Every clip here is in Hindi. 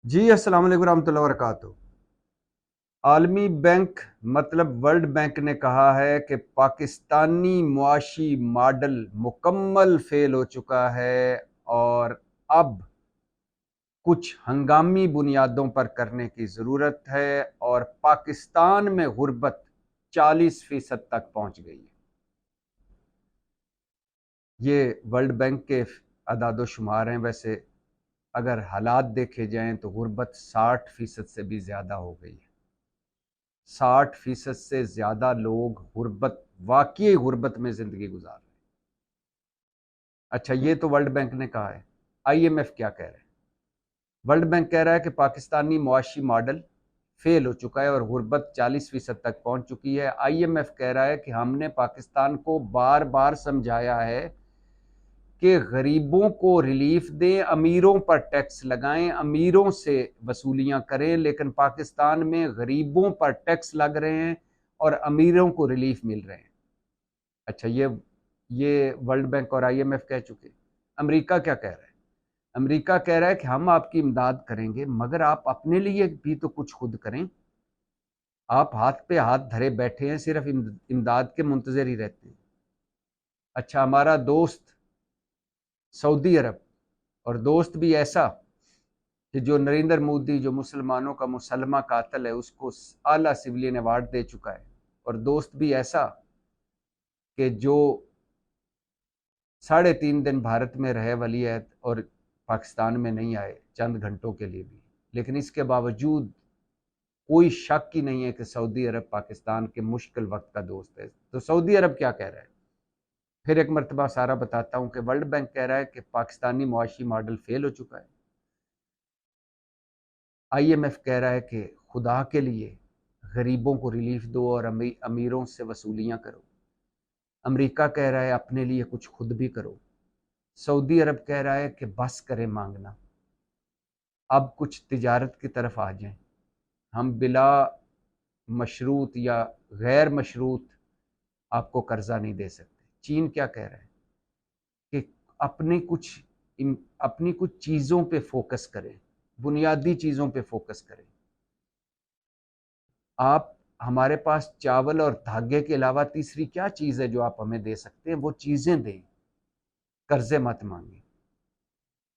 जी अस्सलाम वालेकुम रहमतुल्लाहि व बरकातुहू। आलमी बैंक मतलब वर्ल्ड बैंक ने कहा है कि पाकिस्तानी मुआशी मॉडल मुकम्मल फेल हो चुका है और अब कुछ हंगामी बुनियादों पर करने की ज़रूरत है और पाकिस्तान में गुर्बत 40% तक पहुंच गई है। ये वर्ल्ड बैंक के अदाद-ओ-शुमार हैं। वैसे अगर हालात देखे जाएं तो गुर्बत 60% से भी ज़्यादा हो गई है। 60% से ज़्यादा लोग गुर्बत, वाकई गुर्बत में ज़िंदगी गुजार रहे हैं। अच्छा, ये तो वर्ल्ड बैंक ने कहा है। IMF क्या कह रहे हैं? वर्ल्ड बैंक कह रहा है कि पाकिस्तानी मुआशी मॉडल फेल हो चुका है और गुर्बत 40% तक पहुंच चुकी है। IMF कह रहा है कि हमने पाकिस्तान को बार बार समझाया है कि गरीबों को रिलीफ दें, अमीरों पर टैक्स लगाएं, अमीरों से वसूलियां करें, लेकिन पाकिस्तान में गरीबों पर टैक्स लग रहे हैं और अमीरों को रिलीफ मिल रहे हैं। अच्छा, ये वर्ल्ड बैंक और IMF कह चुके। अमेरिका क्या कह रहा है? अमेरिका कह रहा है कि हम आपकी इमदाद करेंगे, मगर आप अपने लिए भी तो कुछ खुद करें। आप हाथ पे हाथ धरे बैठे हैं, सिर्फ इमदाद के मुंतजर ही रहते हैं। अच्छा, हमारा दोस्त सऊदी अरब, और दोस्त भी ऐसा कि जो नरेंद्र मोदी, जो मुसलमानों का मुसलमा कातिल है, उसको आला सिविलियन अवार्ड दे चुका है। और दोस्त भी ऐसा कि जो 3.5 दिन भारत में रहे वलीअहद और पाकिस्तान में नहीं आए चंद घंटों के लिए भी, लेकिन इसके बावजूद कोई शक ही नहीं है कि सऊदी अरब पाकिस्तान के मुश्किल वक्त का दोस्त है। तो सऊदी अरब क्या कह रहा है? फिर एक मरतबा सारा बताता हूं कि वर्ल्ड बैंक कह रहा है कि पाकिस्तानी मुआशी मॉडल फेल हो चुका है। IMF कह रहा है कि खुदा के लिए गरीबों को रिलीफ दो और अमीरों से वसूलियां करो। अमेरिका कह रहा है अपने लिए कुछ खुद भी करो। सऊदी अरब कह रहा है कि बस करें मांगना, अब कुछ तिजारत की तरफ आ जाएं। हम बिला मशरूत या गैर मशरूत आपको कर्जा नहीं दे सकते। चीन क्या कह रहा है कि अपने कुछ अपनी कुछ चीज़ों पे फोकस करें, बुनियादी चीज़ों पे फोकस करें। आप, हमारे पास चावल और धागे के अलावा तीसरी क्या चीज़ है जो आप हमें दे सकते हैं? वो चीज़ें दें, कर्जे मत मांगे।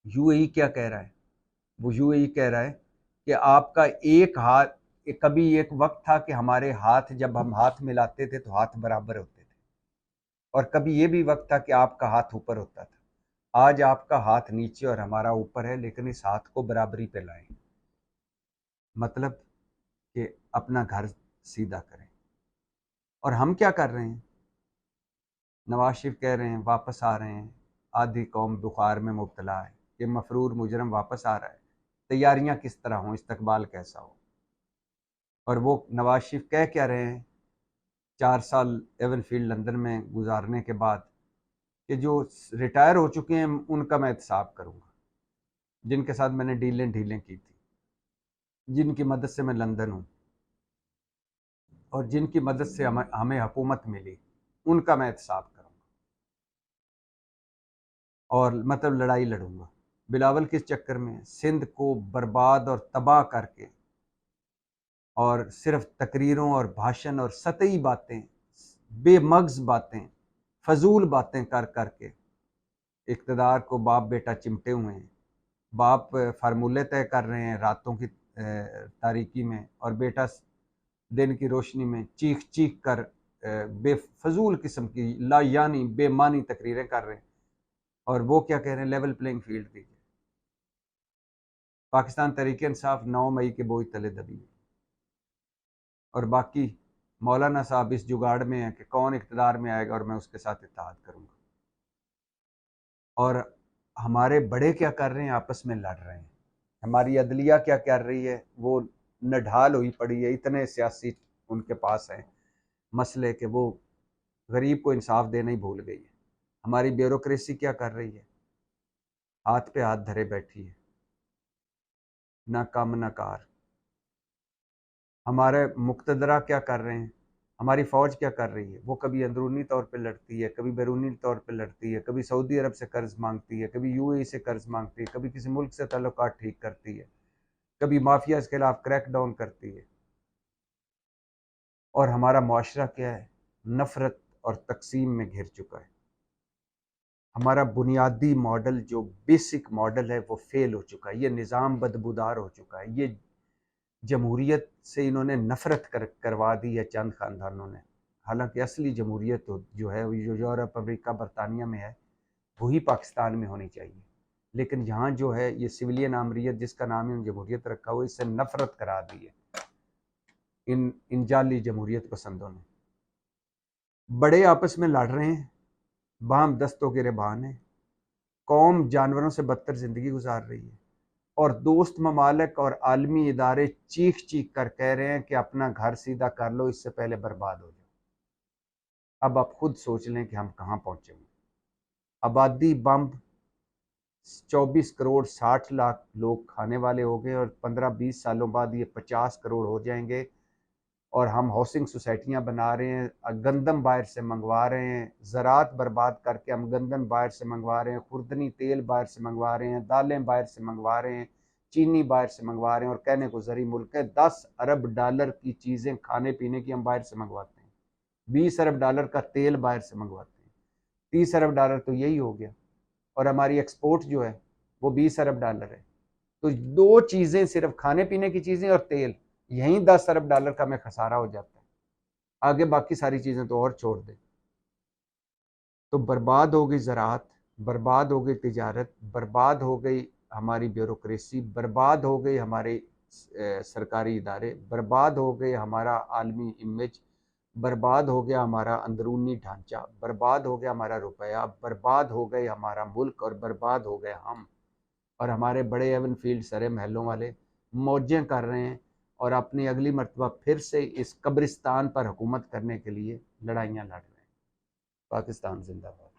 UAE क्या कह रहा है? वो UAE कह रहा है कि आपका एक हाथ, कभी एक वक्त था कि हमारे हाथ, जब हम हाथ मिलाते थे तो हाथ बराबर होते थे, और कभी ये भी वक्त था कि आपका हाथ ऊपर होता था। आज आपका हाथ नीचे और हमारा ऊपर है, लेकिन इस हाथ को बराबरी पे लाएं। मतलब कि अपना घर सीधा करें। और हम क्या कर रहे हैं? नवाज शरीफ कह रहे हैं वापस आ रहे हैं, आधी कौम बुखार में मुब्तला है, ये मफरूर मुजरम वापस आ रहा है, तैयारियां किस तरह हों, इस्तकबाल कैसा हो। और वो नवाज शरीफ कह क्या रहे हैं 4 साल एवनफील्ड लंदन में गुजारने के बाद, कि जो रिटायर हो चुके हैं उनका मैं एहतसाब करूंगा, जिनके साथ मैंने डीलें ढीलें की थी, जिनकी मदद से मैं लंदन हूँ और जिनकी मदद से हमें हुकूमत मिली, उनका मैं एहतसाब करूंगा और मतलब लड़ाई लड़ूंगा। बिलावल किस चक्कर में? सिंध को बर्बाद और तबाह करके, और सिर्फ तकरीरों और भाषण और सतही बातें, बेमग्ज बातें, फजूल बातें कर करके इक़्तिदार को बाप बेटा चिमटे हुए हैं। बाप फार्मूले तय कर रहे हैं रातों की तारीकी में, और बेटा दिन की रोशनी में चीख चीख कर बेफजूल किस्म की लायानी बेमानी तकरीरें कर रहे हैं। और वो क्या कह रहे हैं? लेवल प्लेइंग फील्ड दीजिए। पाकिस्तान तहरीक इंसाफ 9 मई के बोझ तले दबी है, और बाकी मौलाना साहब इस जुगाड़ में है कि कौन इक़्तिदार में आएगा और मैं उसके साथ इत्तेहाद करूँगा। और हमारे बड़े क्या कर रहे हैं? आपस में लड़ रहे हैं। हमारी अदलिया क्या कर रही है? वो नढाल हुई पड़ी है, इतने सियासी उनके पास हैं मसले कि वो गरीब को इंसाफ देना ही भूल गई है। हमारी ब्यूरोक्रेसी क्या कर रही है? हाथ पे हाथ धरे बैठी है, ना कम ना कार। हमारे मुक्तदरा क्या कर रहे हैं? हमारी फ़ौज क्या कर रही है? वो कभी अंदरूनी तौर पे लड़ती है, कभी बैरूनी तौर पे लड़ती है, कभी सऊदी अरब से कर्ज मांगती है, कभी UAE से कर्ज मांगती है, कभी किसी मुल्क से ताल्लुकात ठीक करती है। कभी माफिया के खिलाफ क्रैक डाउन करती है। और हमारा मुआशरा क्या है, नफरत और तकसीम में घिर चुका है। हमारा बुनियादी मॉडल जो बेसिक मॉडल है वो फेल हो चुका है। ये निज़ाम बदबूदार हो चुका है। ये जमहूरियत से इन्होंने नफरत करवा दी है चंद ख़ानदानों ने। हालांकि असली जमहूरियत जो है जो यूरोप, अमेरिका, बरतानिया में है, वही पाकिस्तान में होनी चाहिए। लेकिन यहाँ जो है ये सिविलियन आमरीत, जिसका नाम है जमहूरियत रखा हुआ, इससे नफरत करा दी है इन जाली जमहूरियत पसंदों ने। बड़े आपस में लड़ रहे हैं, बाम दस्तों के रेबान है। कौम जानवरों से बदतर ज़िंदगी गुजार रही है। और दोस्त ममालिक और आलमी इदारे चीख चीख कर कह रहे हैं कि अपना घर सीधा कर लो, इससे पहले बर्बाद हो जाओ। अब आप खुद सोच लें कि हम कहाँ पहुँचे हैं। आबादी बम्ब 24 करोड़ 60 लाख लोग खाने वाले हो गए और 15-20 सालों बाद ये 50 करोड़ हो जाएंगे। और हम हाउसिंग सोसाइटियाँ बना रहे हैं, गंदम बाहर से मंगवा रहे हैं, ज़रात बर्बाद करके हम गंदम बाहर से मंगवा रहे हैं, खुर्दनी तेल बाहर से मंगवा रहे हैं, दालें बाहर से मंगवा रहे हैं, चीनी बाहर से मंगवा रहे हैं। और कहने को ज़री मुल्क है, 10 अरब डॉलर की चीज़ें खाने पीने की हम बाहर से मंगवाते हैं, 20 अरब डॉलर का तेल बाहर से मंगवाते हैं, 30 अरब डॉलर तो यही हो गया। और हमारी एक्सपोर्ट जो है वो 20 अरब डॉलर है। तो दो चीज़ें, सिर्फ खाने पीने की चीज़ें और तेल, यहीं 10 अरब डॉलर का हमें खसारा हो जाता है। आगे बाकी सारी चीज़ें तो और छोड़ दें। तो बर्बाद हो गई ज़राअत, बर्बाद हो गई तिजारत, बर्बाद हो गई हमारी ब्यूरोक्रेसी, बर्बाद हो गई हमारे सरकारी इदारे, बर्बाद हो गए हमारा आलमी इमेज, बर्बाद हो गया हमारा अंदरूनी ढांचा, बर्बाद हो गया हमारा रुपया, बर्बाद हो गए हमारा मुल्क, और बर्बाद हो गए हम। और हमारे बड़े एवन फील्ड सरे महलों वाले मौजें कर रहे हैं और अपनी अगली मरतबा फिर से इस कब्रिस्तान पर हुकूमत करने के लिए लड़ाइयाँ लड़ रहे हैं। पाकिस्तान जिंदाबाद।